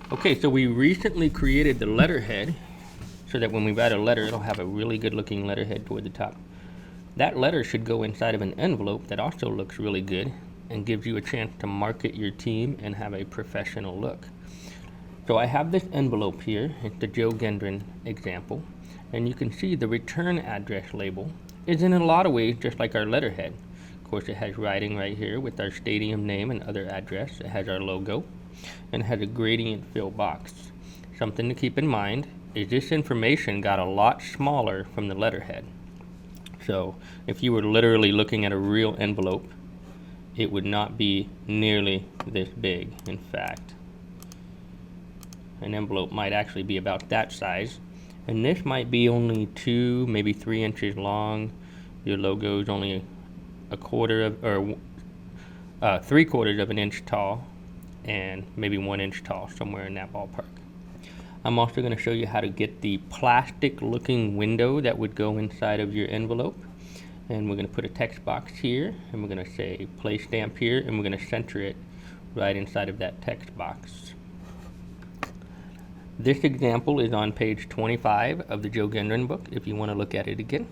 Okay, so we recently created the letterhead so that when we write a letter, it'll have a really good looking letterhead toward the top. That letter should go inside of an envelope that also looks really good and gives you a chance to market your team and have a professional look. So I have this envelope here. It's the Joe Gendron example. And you can see the return address label is in a lot of ways just like our letterhead. Of course, it has writing right here with our stadium name and other address. It has our logo and it has a gradient fill box. Something to keep in mind is this information got a lot smaller from the letterhead. So if you were literally looking at a real envelope, it would not be nearly this big. In fact, an envelope might actually be about that size, and this might be only 2, maybe 3 inches long. Your logo is only a quarter of, or 3/4 of an inch tall, and maybe 1 inch tall, somewhere in that ballpark. I'm also going to show you how to get the plastic looking window that would go inside of your envelope. And we're going to put a text box here, and we're going to say place stamp here, and we're going to center it right inside of that text box. This example is on page 25 of the Joe Gendron book if you want to look at it again.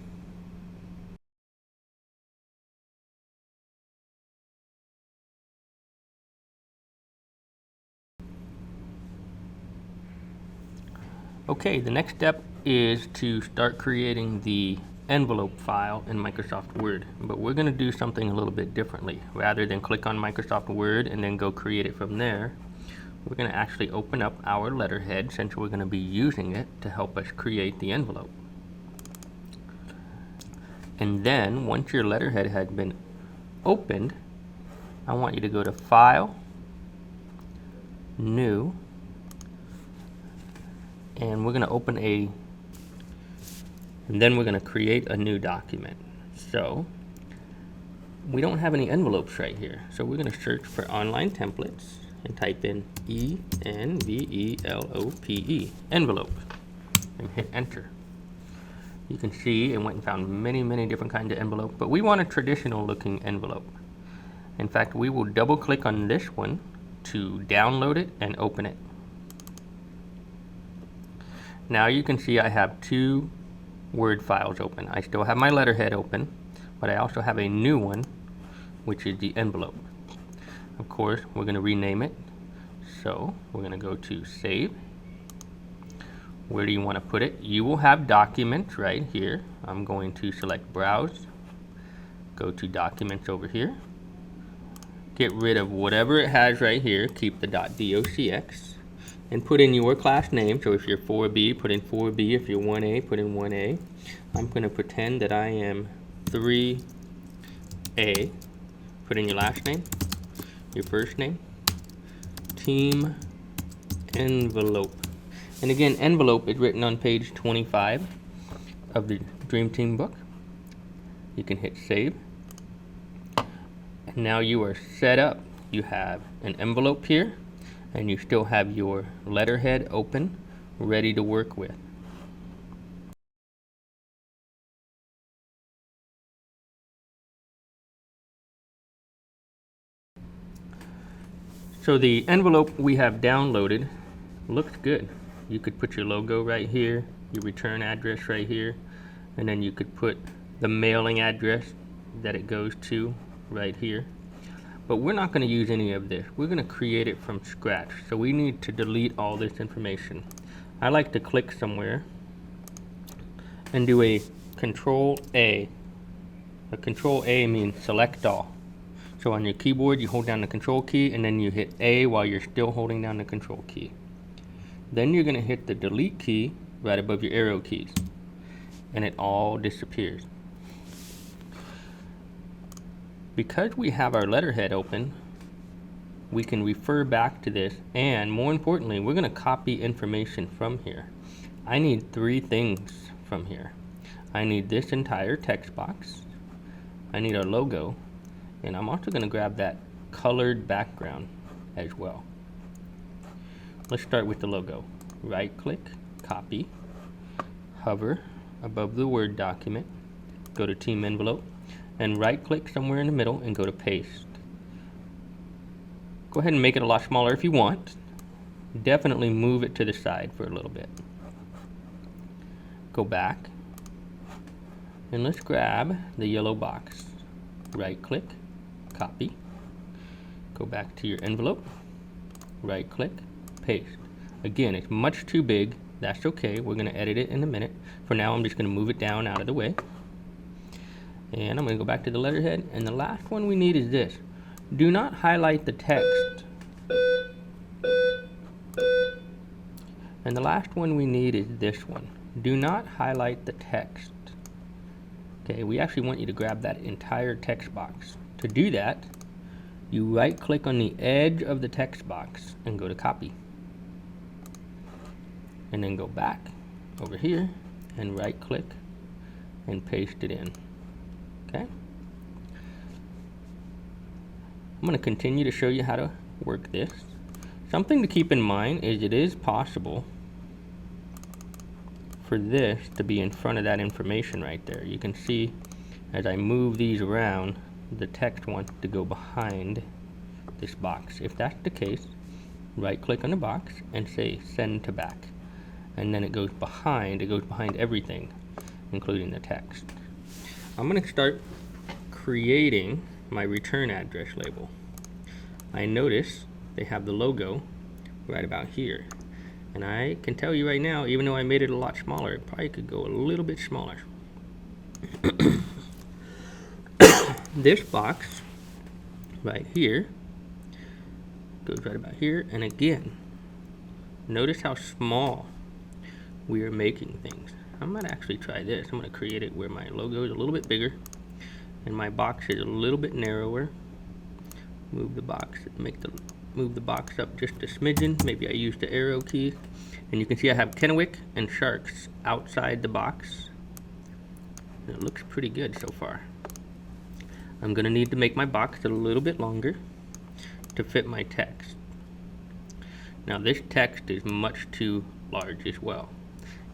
Okay, the next step is to start creating the envelope file in Microsoft Word, but we're going to do something a little bit differently. Rather than click on Microsoft Word and then go create it from there, we're going to actually open up our letterhead since we're going to be using it to help us create the envelope. And then once your letterhead has been opened, I want you to go to File, New, and we're going to open and then we're going to create a new document. So we don't have any envelopes right here, so we're going to search for online templates and type in ENVELOPE, envelope, and hit enter. You can see it went and found many different kinds of envelope, but we want a traditional looking envelope. In fact, we will double click on this one to download it and open it. Now you can see I have 2 Word files open. I still have my letterhead open, but I also have a new one, which is the envelope. Of course, we're going to rename it. So we're going to go to Save. Where do you want to put it? You will have Documents right here. I'm going to select Browse. Go to Documents over here. Get rid of whatever it has right here. Keep the .docx. And put in your class name. So if you're 4B, put in 4B. If you're 1A, put in 1A. I'm going to pretend that I am 3A. Put in your last name, your first name, team envelope. And again, envelope is written on page 25 of the Dream Team book. You can hit save. And now you are set up. You have an envelope here, and you still have your letterhead open, ready to work with. So the envelope we have downloaded looks good. You could put your logo right here, your return address right here, and then you could put the mailing address that it goes to right here. But we're not going to use any of this. We're going to create it from scratch. So we need to delete all this information. I like to click somewhere and do a Control A. A Control A means select all. So on your keyboard, you hold down the Control key and then you hit A while you're still holding down the Control key. Then you're going to hit the Delete key right above your arrow keys, and it all disappears. Because we have our letterhead open, we can refer back to this, and more importantly, we're going to copy information from here. I need 3 things from here. I need this entire text box, I need our logo, and I'm also going to grab that colored background as well. Let's start with the logo. Right click, copy, hover above the Word document, go to Team Envelope, and right click somewhere in the middle and go to paste. Go ahead and make it a lot smaller if you want. definitely move it to the side for a little bit. Go back, and let's grab the yellow box. Right click, copy. Go back to your envelope, right click, paste. Again, it's much too big. That's okay, we're gonna edit it in a minute. For now, I'm just gonna move it down out of the way. And I'm gonna go back to the letterhead, and the last one we need is this. Do not highlight the text. And the last one we need is this one. Do not highlight the text. Okay, we actually want you to grab that entire text box. To do that, you right click on the edge of the text box and go to copy. And then go back over here and right click and paste it in. Okay? I'm going to continue to show you how to work this. Something to keep in mind is it is possible for this to be in front of that information right there. You can see as I move these around, the text wants to go behind this box. If that's the case, right click on the box and say send to back. And then it goes behind everything, including the text. I'm going to start creating my return address label. I notice they have the logo right about here. And I can tell you right now, even though I made it a lot smaller, it probably could go a little bit smaller. This box right here goes right about here, and again, notice how small we are making things. I'm gonna actually try this. I'm gonna create it where my logo is a little bit bigger and my box is a little bit narrower. Move the box, move the box up just a smidgen. Maybe I used the arrow key, and you can see I have Kennewick and Sharks outside the box. And it looks pretty good so far. I'm gonna need to make my box a little bit longer to fit my text. Now this text is much too large as well.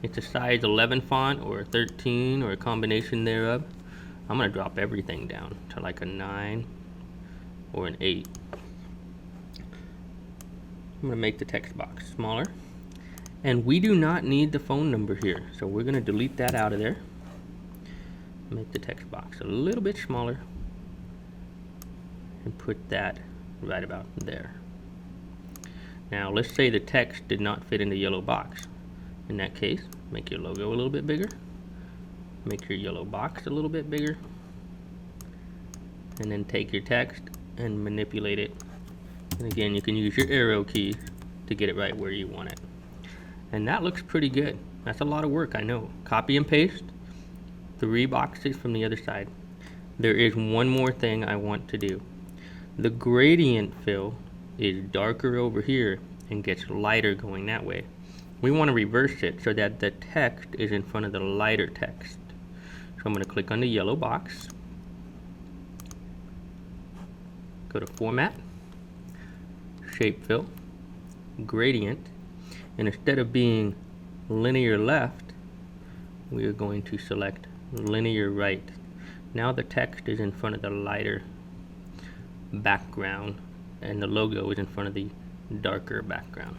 It's a size 11 font or a 13 or a combination thereof. I'm gonna drop everything down to like a 9 or an 8. I'm gonna make the text box smaller. And we do not need the phone number here, so we're gonna delete that out of there. Make the text box a little bit smaller and put that right about there. Now let's say the text did not fit in the yellow box. In that case, make your logo a little bit bigger, make your yellow box a little bit bigger, and then take your text and manipulate it. And again, you can use your arrow key to get it right where you want it. And that looks pretty good. That's a lot of work, I know. Copy and paste 3 boxes from the other side. There is one more thing I want to do. The gradient fill is darker over here and gets lighter going that way. We want to reverse it so that the text is in front of the lighter text. So I'm going to click on the yellow box, go to Format, Shape Fill, Gradient, and instead of being linear left, we are going to select linear right. Now the text is in front of the lighter background and the logo is in front of the darker background.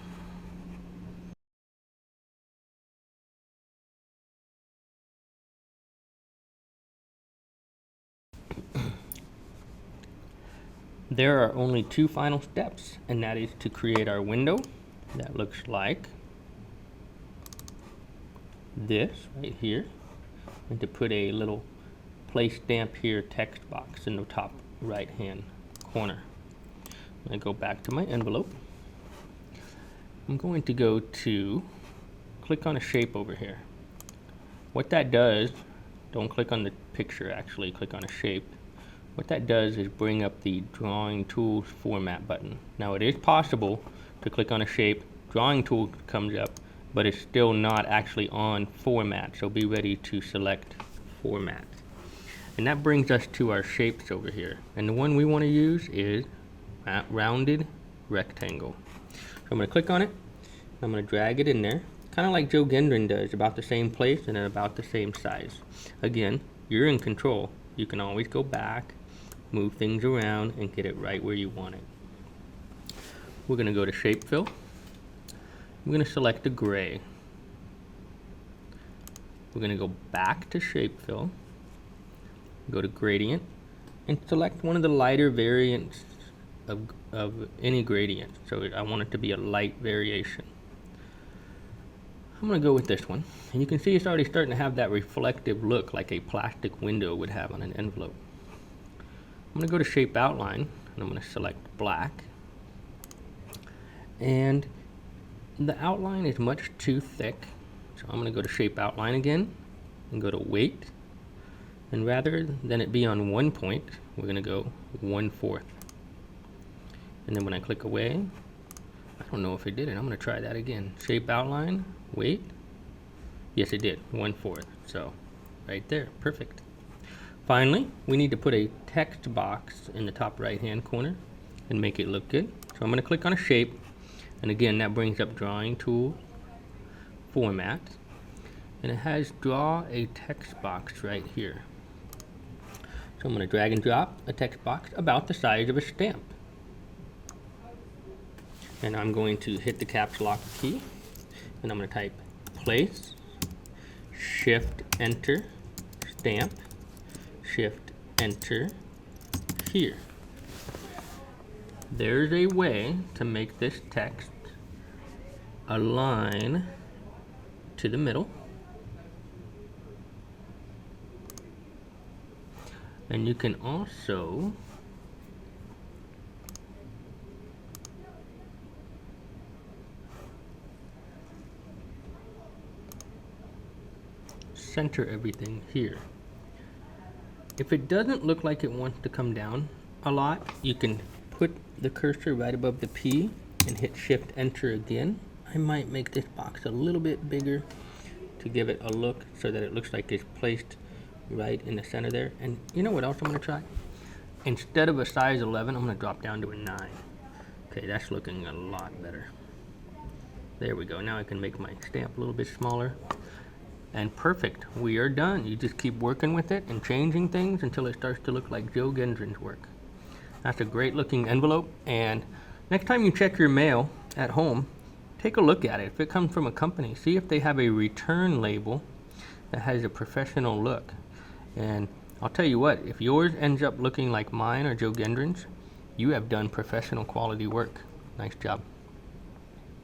There are only 2 final steps, and that is to create our window that looks like this right here, and to put a little place stamp here text box in the top right hand corner. I go back to my envelope. I'm going to go to click on a shape over here. What that does, don't click on the picture actually, click on a shape. What that does is bring up the Drawing Tools Format button. Now it is possible to click on a shape, Drawing Tool comes up, but it's still not actually on Format, so be ready to select Format. And that brings us to our shapes over here. And the one we want to use is Rounded Rectangle. So I'm going to click on it, I'm going to drag it in there, kind of like Joe Gendron does, about the same place and about the same size. Again, you're in control. You can always go back, move things around, and get it right where you want it. We're going to go to Shape Fill, I'm going to select a gray. We're going to go back to shape fill, go to gradient, and select one of the lighter variants of any gradient. So I want it to be a light variation. I'm going to go with this one. And you can see it's already starting to have that reflective look like a plastic window would have on an envelope. I'm going to go to shape outline, and I'm going to select black. And the outline is much too thick. So I'm going to go to shape outline again and go to weight. And rather than it be on 1 point, we're going to go 1/4. And then when I click away, I don't know if it did it. I'm going to try that again. Shape outline, weight. Yes, it did, 1/4. So right there, perfect. Finally, we need to put a text box in the top right hand corner and make it look good. So I'm going to click on a shape. And again, that brings up drawing tool, format, and it has draw a text box right here. So I'm going to drag and drop a text box about the size of a stamp. And I'm going to hit the caps lock key, and I'm going to type place, shift enter, stamp, shift enter here. There's a way to make this text align to the middle. And you can also center everything here. If it doesn't look like it wants to come down a lot, you can put the cursor right above the P and hit shift enter again. I might make this box a little bit bigger to give it a look so that it looks like it's placed right in the center there. And you know what else I'm going to try? Instead of a size 11, I'm going to drop down to a 9. Okay, that's looking a lot better. There we go. Now I can make my stamp a little bit smaller. And perfect, we are done. You just keep working with it and changing things until it starts to look like Joe Gendron's work. That's a great looking envelope, and next time you check your mail at home, take a look at it. If it comes from a company, see if they have a return label that has a professional look. And I'll tell you what, if yours ends up looking like mine or Joe Gendron's, you have done professional quality work. Nice job.